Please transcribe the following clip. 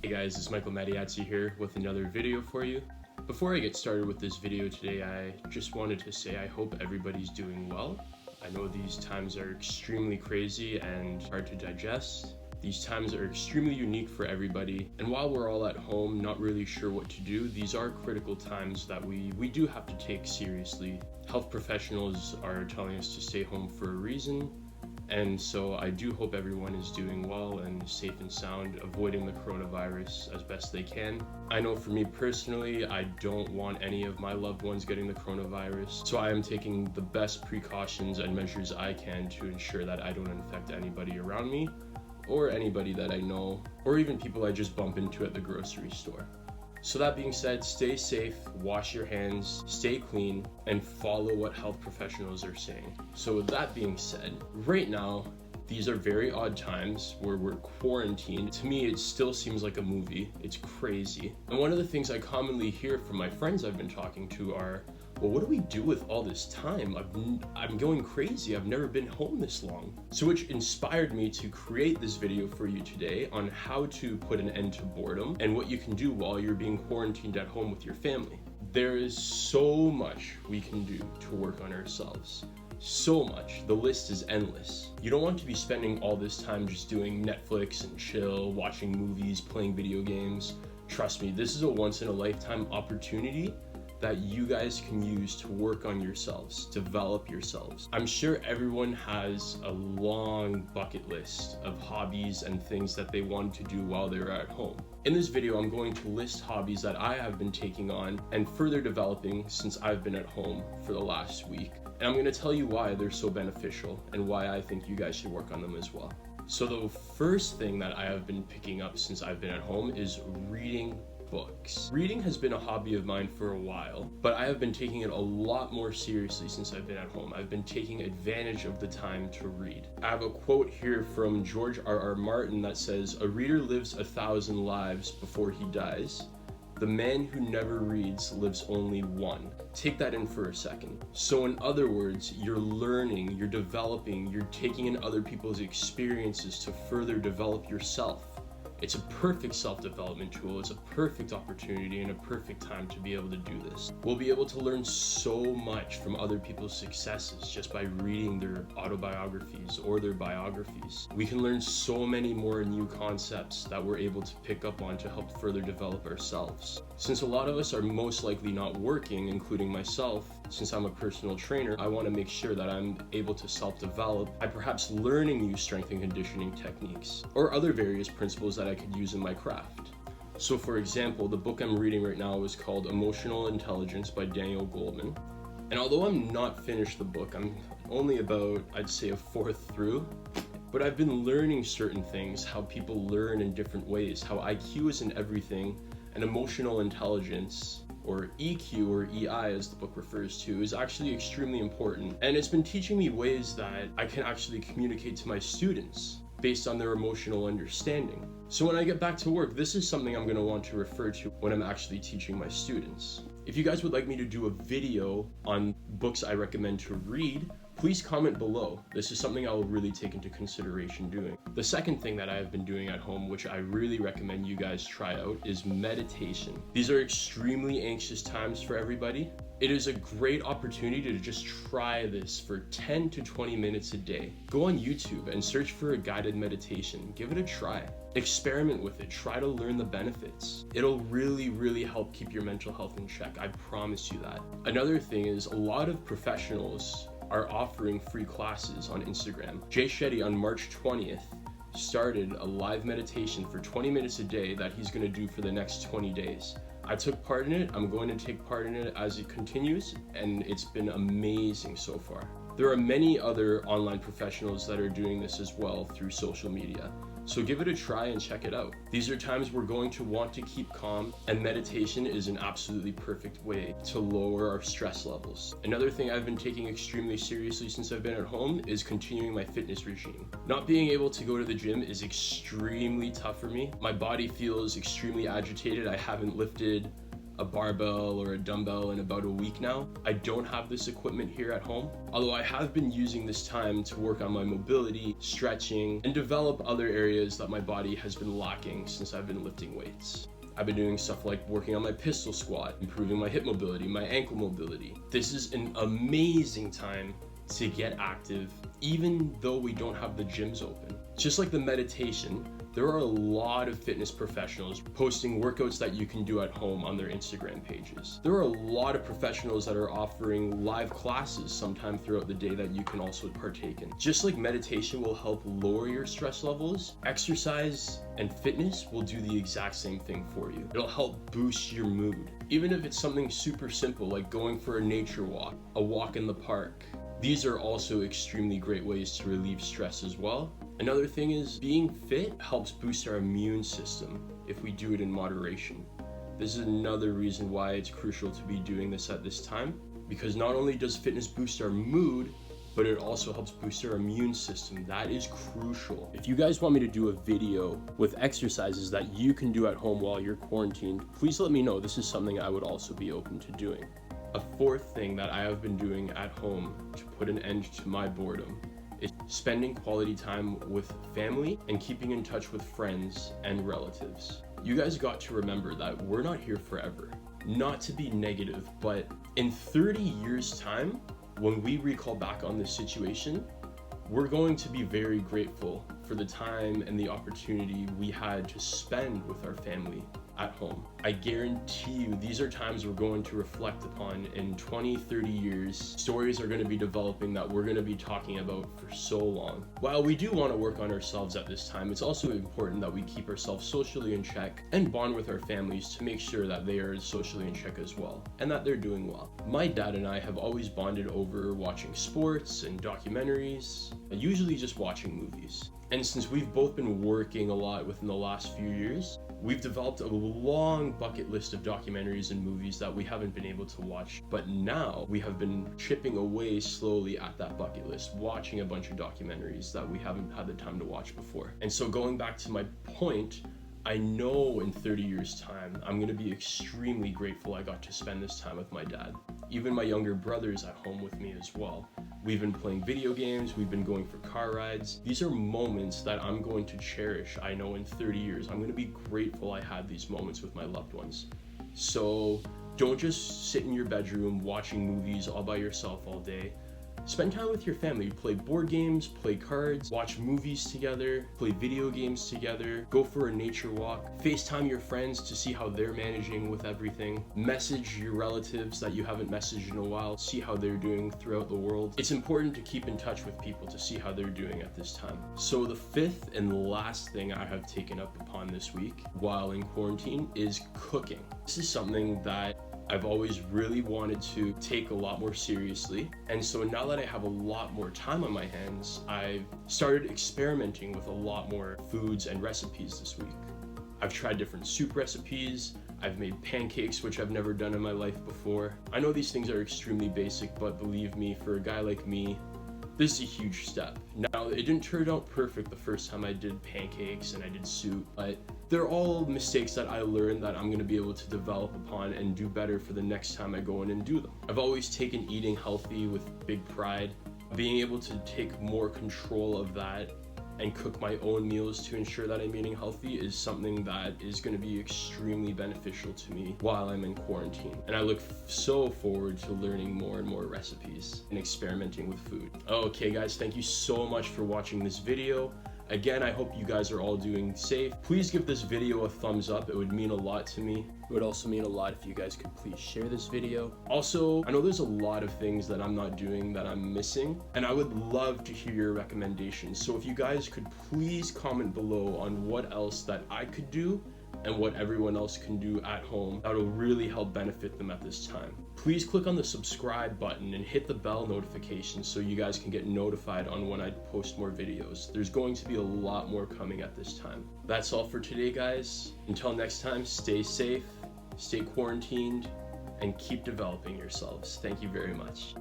Hey guys, it's Michael Mattiazzi here with another video for you. Before I get started with this video today, I just wanted to say I hope everybody's doing well. I know these times are extremely crazy and hard to digest. These times are extremely unique for everybody, and while we're all at home not really sure what to do, these are critical times that we do have to take seriously. Health professionals are telling us to stay home for a reason, and so I do hope everyone is doing well and safe and sound, avoiding the coronavirus as best they can. I know for me personally, I don't want any of my loved ones getting the coronavirus, so I am taking the best precautions and measures I can to ensure that I don't infect anybody around me, or anybody that I know, or even people I just bump into at the grocery store. So that being said, stay safe, wash your hands, stay clean, and follow what health professionals are saying. So with that being said, right now, these are very odd times where we're quarantined. To me, it still seems like a movie. It's crazy. And one of the things I commonly hear from my friends I've been talking to are, well, what do we do with all this time? I'm going crazy. I've never been home this long. So which inspired me to create this video for you today on how to put an end to boredom and what you can do while you're being quarantined at home with your family. There is so much we can do to work on ourselves. So much. The list is endless. You don't want to be spending all this time just doing Netflix and chill, watching movies, playing video games. Trust me, this is a once-in-a-lifetime opportunity that you guys can use to work on yourselves, develop yourselves. I'm sure everyone has a long bucket list of hobbies and things that they want to do while they're at home. In this video, I'm going to list hobbies that I have been taking on and further developing since I've been at home for the last week. And I'm going to tell you why they're so beneficial and why I think you guys should work on them as well. So the first thing that I have been picking up since I've been at home is reading books. Reading has been a hobby of mine for a while, but I have been taking it a lot more seriously since I've been at home. I've been taking advantage of the time to read. I have a quote here from George R.R. Martin that says, "A reader lives 1,000 lives before he dies. The man who never reads lives only one." Take that in for a second. So in other words, you're learning, you're developing, you're taking in other people's experiences to further develop yourself. It's a perfect self-development tool. It's a perfect opportunity and a perfect time to be able to do this. We'll be able to learn so much from other people's successes just by reading their autobiographies or their biographies. We can learn so many more new concepts that we're able to pick up on to help further develop ourselves. Since a lot of us are most likely not working, including myself, since I'm a personal trainer, I want to make sure that I'm able to self-develop by perhaps learning new strength and conditioning techniques or other various principles that I could use in my craft. So for example, the book I'm reading right now is called Emotional Intelligence by Daniel Goleman. And although I'm not finished the book, I'm only about, I'd say, a fourth through, but I've been learning certain things, how people learn in different ways, how IQ isn't everything, and emotional intelligence, or EQ or EI as the book refers to, is actually extremely important. And it's been teaching me ways that I can actually communicate to my students based on their emotional understanding. So when I get back to work, this is something I'm going to want to refer to when I'm actually teaching my students. If you guys would like me to do a video on books I recommend to read, please comment below. This is something I will really take into consideration doing. The second thing that I have been doing at home, which I really recommend you guys try out, is meditation. These are extremely anxious times for everybody. It is a great opportunity to just try this for 10 to 20 minutes a day. Go on YouTube and search for a guided meditation. Give it a try. Experiment with it. Try to learn the benefits. It'll really help keep your mental health in check. I promise you that. Another thing is a lot of professionals are offering free classes on Instagram. Jay Shetty on March 20th started a live meditation for 20 minutes a day that he's going to do for the next 20 days. I took part in it. I'm going to take part in it as it continues, and it's been amazing so far. There are many other online professionals that are doing this as well through social media. So give it a try and check it out. These are times we're going to want to keep calm, and meditation is an absolutely perfect way to lower our stress levels. Another thing I've been taking extremely seriously since I've been at home is continuing my fitness regime. Not being able to go to the gym is extremely tough for me. My body feels extremely agitated. I haven't lifted a barbell or a dumbbell in about a week now. I don't have this equipment here at home, although I have been using this time to work on my mobility, stretching, and develop other areas that my body has been lacking since I've been lifting weights. I've been doing stuff like working on my pistol squat, improving my hip mobility, my ankle mobility. This is an amazing time to get active, even though we don't have the gyms open. Just like the meditation, there are a lot of fitness professionals posting workouts that you can do at home on their Instagram pages. There are a lot of professionals that are offering live classes sometime throughout the day that you can also partake in. Just like meditation will help lower your stress levels, exercise and fitness will do the exact same thing for you. It'll help boost your mood. Even if it's something super simple like going for a nature walk, a walk in the park. These are also extremely great ways to relieve stress as well. Another thing is being fit helps boost our immune system if we do it in moderation. This is another reason why it's crucial to be doing this at this time, because not only does fitness boost our mood, but it also helps boost our immune system. That is crucial. If you guys want me to do a video with exercises that you can do at home while you're quarantined, please let me know. This is something I would also be open to doing. A fourth thing that I have been doing at home to put an end to my boredom is spending quality time with family and keeping in touch with friends and relatives. You guys got to remember that we're not here forever. Not to be negative, but in 30 years' time, when we recall back on this situation, we're going to be very grateful for the time and the opportunity we had to spend with our family at home. I guarantee you these are times we're going to reflect upon in 20, 30 years. Stories are going to be developing that we're going to be talking about for so long. While we do want to work on ourselves at this time, it's also important that we keep ourselves socially in check and bond with our families to make sure that they are socially in check as well and that they're doing well. My dad and I have always bonded over watching sports and documentaries, usually just watching movies. And since we've both been working a lot within the last few years, we've developed a long bucket list of documentaries and movies that we haven't been able to watch. But now we have been chipping away slowly at that bucket list, watching a bunch of documentaries that we haven't had the time to watch before. And so going back to my point, I know in 30 years' time, I'm going to be extremely grateful I got to spend this time with my dad. Even my younger brother's at home with me as well. We've been playing video games, we've been going for car rides. These are moments that I'm going to cherish. I know in 30 years, I'm going to be grateful I had these moments with my loved ones. So don't just sit in your bedroom watching movies all by yourself all day. Spend time with your family. Play board games, play cards, watch movies together, play video games together, go for a nature walk, FaceTime your friends to see how they're managing with everything, message your relatives that you haven't messaged in a while, see how they're doing throughout the world. It's important to keep in touch with people to see how they're doing at this time. So the fifth and last thing I have taken up upon this week while in quarantine is cooking. This is something that I've always really wanted to take a lot more seriously. And so now that I have a lot more time on my hands, I've started experimenting with a lot more foods and recipes this week. I've tried different soup recipes. I've made pancakes, which I've never done in my life before. I know these things are extremely basic, but believe me, for a guy like me, this is a huge step. Now, it didn't turn out perfect the first time I did pancakes and I did soup, but they're all mistakes that I learned that I'm gonna be able to develop upon and do better for the next time I go in and do them. I've always taken eating healthy with big pride. Being able to take more control of that and cook my own meals to ensure that I'm eating healthy is something that is going to be extremely beneficial to me while I'm in quarantine. And I look so forward to learning more and more recipes and experimenting with food. Okay guys, thank you so much for watching this video. Again, I hope you guys are all doing safe. Please give this video a thumbs up. It would mean a lot to me. It would also mean a lot if you guys could please share this video. Also, I know there's a lot of things that I'm not doing that I'm missing, and I would love to hear your recommendations. So if you guys could please comment below on what else that I could do and what everyone else can do at home, that'll really help benefit them at this time. Please click on the subscribe button and hit the bell notification so you guys can get notified on when I post more videos. There's going to be a lot more coming at this time. That's all for today, guys. Until next time, stay safe, stay quarantined, and keep developing yourselves. Thank you very much.